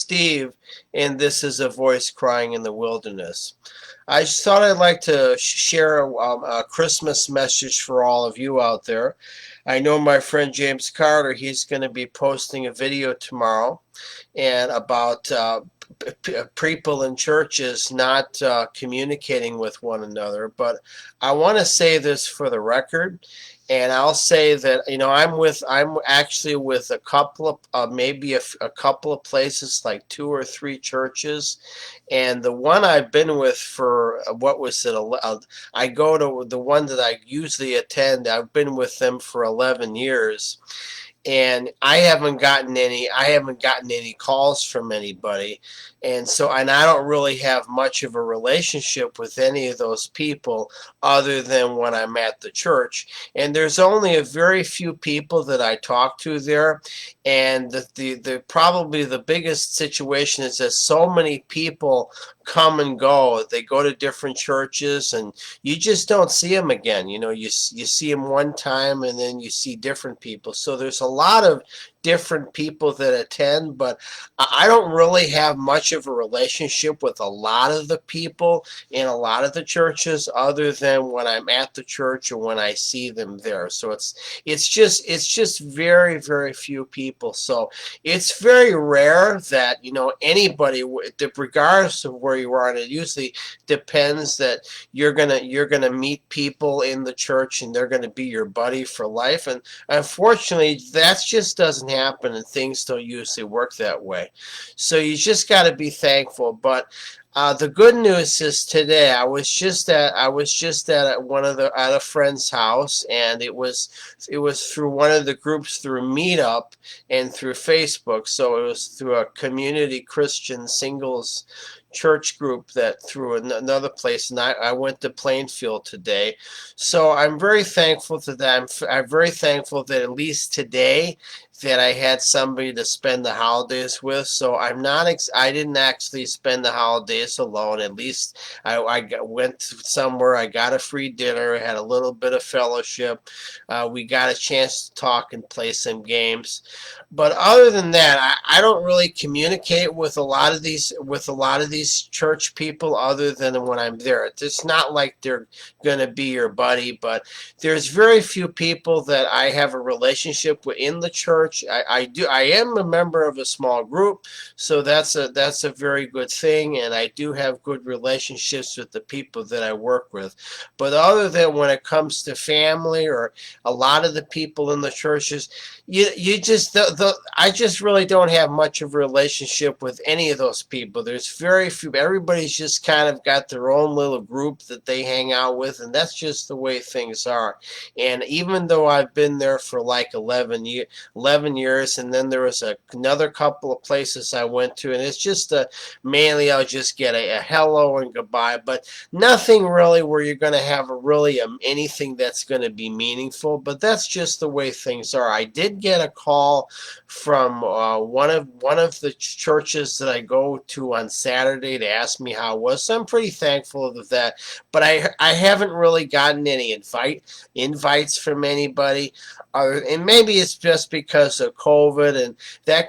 Steve, and this is A Voice Crying in the Wilderness. I just thought I'd like to share a Christmas message for all of you out there. I know my friend James Carter, he's going to be posting a video tomorrow and about people in churches not communicating with one another. But I want to say this for the record, and I'll say that I'm actually with a couple of maybe a couple of places, like two or three churches, and the one I've been with for what was it? I go to the one that I usually attend. I've been with them for 11 years, and I haven't gotten any calls from anybody, and I don't really have much of a relationship with any of those people other than when I'm at the church. And there's only a very few people that I talk to there, and the probably the biggest situation is that so many people come and go. They go to different churches, and you just don't see them again. You see them one time, and then you see different people. So there's a lot of different people that attend, but I don't really have much of a relationship with a lot of the people in a lot of the churches, other than when I'm at the church or when I see them there. So it's just very, very few people. So it's very rare that anybody, regardless of where you are, and it usually depends that you're gonna meet people in the church and they're gonna be your buddy for life. And unfortunately, that just doesn't happen, and things don't usually work that way. So you just got to be thankful. But the good news is today I was just at at a friend's house, and it was through one of the groups through Meetup and through Facebook. So it was through a community Christian singles church group that through another place, and I went to Plainfield today. So I'm very thankful to them. I'm very thankful that at least today that I had somebody to spend the holidays with. So I didn't actually spend the holidays alone. At least went somewhere. I got a free dinner, had a little bit of fellowship. We got a chance to talk and play some games. But other than that, I don't really communicate with a lot of these church people other than when I'm there. It's not like they're gonna be your buddy, but there's very few people that I have a relationship with in the church. I am a member of a small group, so that's a very good thing, and I do have good relationships with the people that I work with. But other than when it comes to family or a lot of the people in the churches, you just I just really don't have much of a relationship with any of those people. There's very few. Everybody's just kind of got their own little group that they hang out with, and that's just the way things are. And even though I've been there for like 11 years, and then there was another couple of places I went to, and it's just mainly I'll just get a hello and goodbye, but nothing really where you're going to have anything that's going to be meaningful. But that's just the way things are. I did get a call from one of the churches that I go to on Saturday to ask me how it was. So I'm pretty thankful of that. But I haven't really gotten any invites from anybody. And maybe it's just because of COVID, and there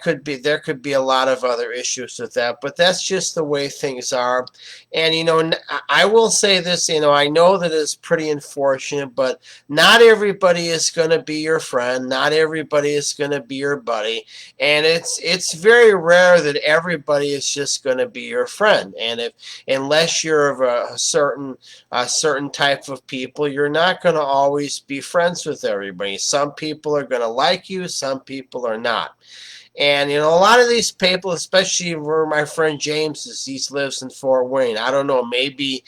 could be a lot of other issues with that. But that's just the way things are. And I will say this. I know that it's pretty unfortunate, but not everybody is going to be your friend. Not everybody is going to be your buddy, and it's very rare that everybody is just going to be your friend. And if unless you're of a certain type of people, you're not going to always be friends with everybody. Some people are going to like you, some people are not. And a lot of these people, especially where my friend James is, he lives in Fort Wayne. I don't know. Maybe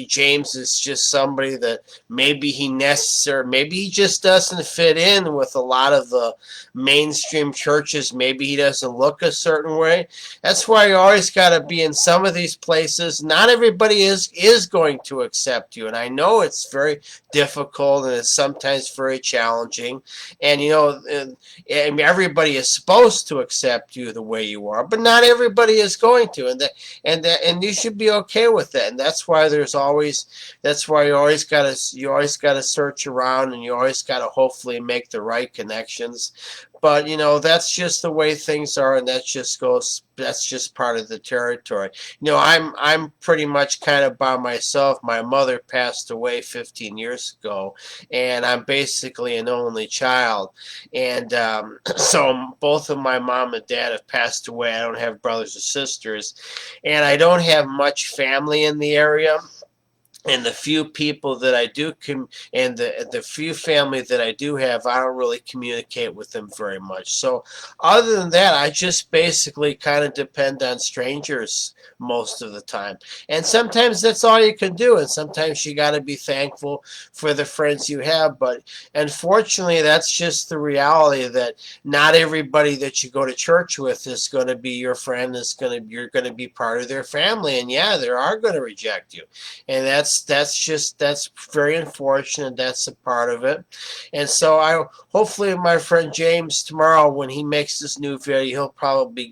James is just somebody that maybe he just doesn't fit in with a lot of the mainstream churches. Maybe he doesn't look a certain way. That's why you always got to be in some of these places. Not everybody is going to accept you, and I know it's very difficult and it's sometimes very challenging. And everybody is supposed to accept you the way you are, but not everybody is going to, and you should be okay with that. And that's why you always gotta search around, and you always gotta hopefully make the right connections. But that's just the way things are, and that's just part of the territory. I'm pretty much kind of by myself. My mother passed away 15 years ago, and I'm basically an only child. And so both of my mom and dad have passed away. I don't have brothers or sisters, and I don't have much family in the area. And the few people that I do and the few family that I do have, I don't really communicate with them very much. So other than that, I just basically kind of depend on strangers most of the time. And sometimes that's all you can do, and sometimes you got to be thankful for the friends you have. But unfortunately, that's just the reality, that not everybody that you go to church with is going to be your friend. You're going to be part of their family, and yeah, they are going to reject you, and that's very unfortunate. That's a part of it. And so I hopefully my friend James tomorrow, when he makes this new video, he'll probably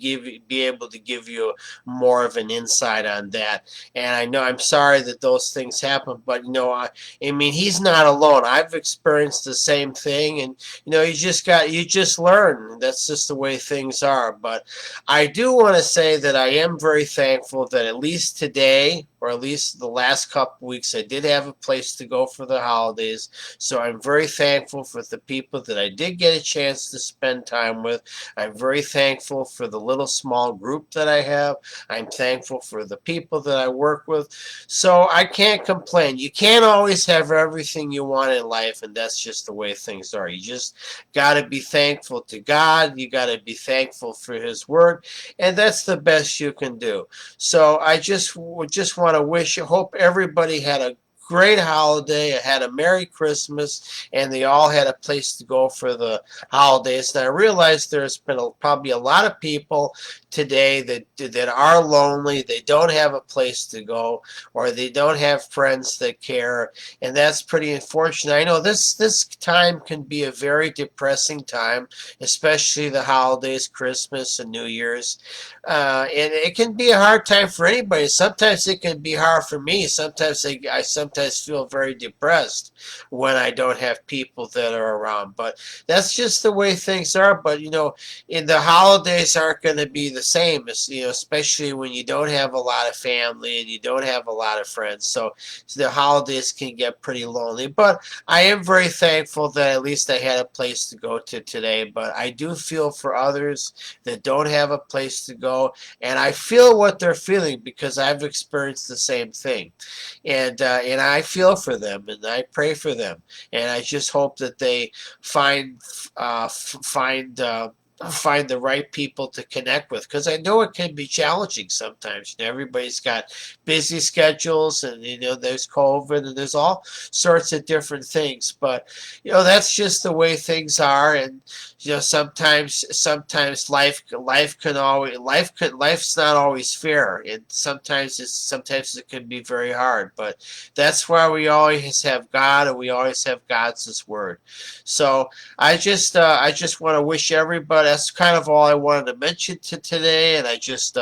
be able to give you more of an insight on that. And I know, I'm sorry that those things happen, but I mean, he's not alone. I've experienced the same thing, and you just learn. That's just the way things are. But I do want to say that I am very thankful that at least today, or at least the last couple weeks, I did have a place to go for the holidays. So I'm very thankful for the people that I did get a chance to spend time with. I'm very thankful for the little small group that I have. I'm thankful for the people that I work with. So I can't complain. You can't always have everything you want in life, and that's just the way things are. You just got to be thankful to God. You got to be thankful for His Word, and that's the best you can do. So I just want to hope everybody had a great holiday, had a Merry Christmas, and they all had a place to go for the holidays. And I realize there's been probably a lot of people today that are lonely. They don't have a place to go, or they don't have friends that care, and that's pretty unfortunate. I know this time can be a very depressing time, especially the holidays, Christmas and New Year's, and it can be a hard time for anybody. Sometimes it can be hard for me. Sometimes I sometimes feel very depressed when I don't have people that are around. But that's just the way things are. But in the holidays aren't going to be the same, as especially when you don't have a lot of family and you don't have a lot of friends. So the holidays can get pretty lonely. But I am very thankful that at least I had a place to go to today. But I do feel for others that don't have a place to go, and I feel what they're feeling, because I've experienced the same thing, and I feel for them, and I pray for them, and I just hope that they find find the right people to connect with, because I know it can be challenging sometimes. Everybody's got busy schedules, and there's COVID, and there's all sorts of different things. But that's just the way things are, and sometimes life's not always fair, and sometimes it can be very hard. But that's why we always have God, and we always have God's Word. So I just want to wish everybody. That's kind of all I wanted to mention today, and I just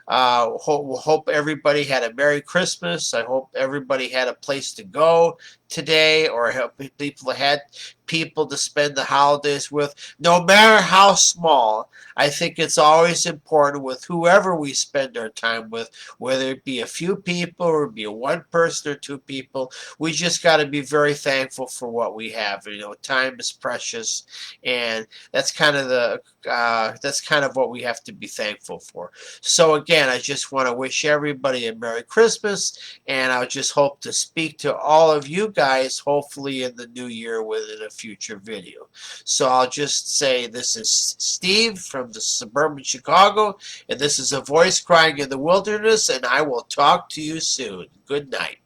hope everybody had a Merry Christmas. I hope everybody had a place to go today, or help people had people to spend the holidays with, no matter how small. I think it's always important with whoever we spend our time with, whether it be a few people or be one person or two people. We just got to be very thankful for what we have. Time is precious, and that's kind of what we have to be thankful for. So again, I just want to wish everybody a Merry Christmas, and I just hope to speak to all of you guys hopefully in the new year within a future video. So I'll just say, this is Steve from the suburban Chicago, and this is A Voice Crying in the Wilderness, and I will talk to you soon. Good night.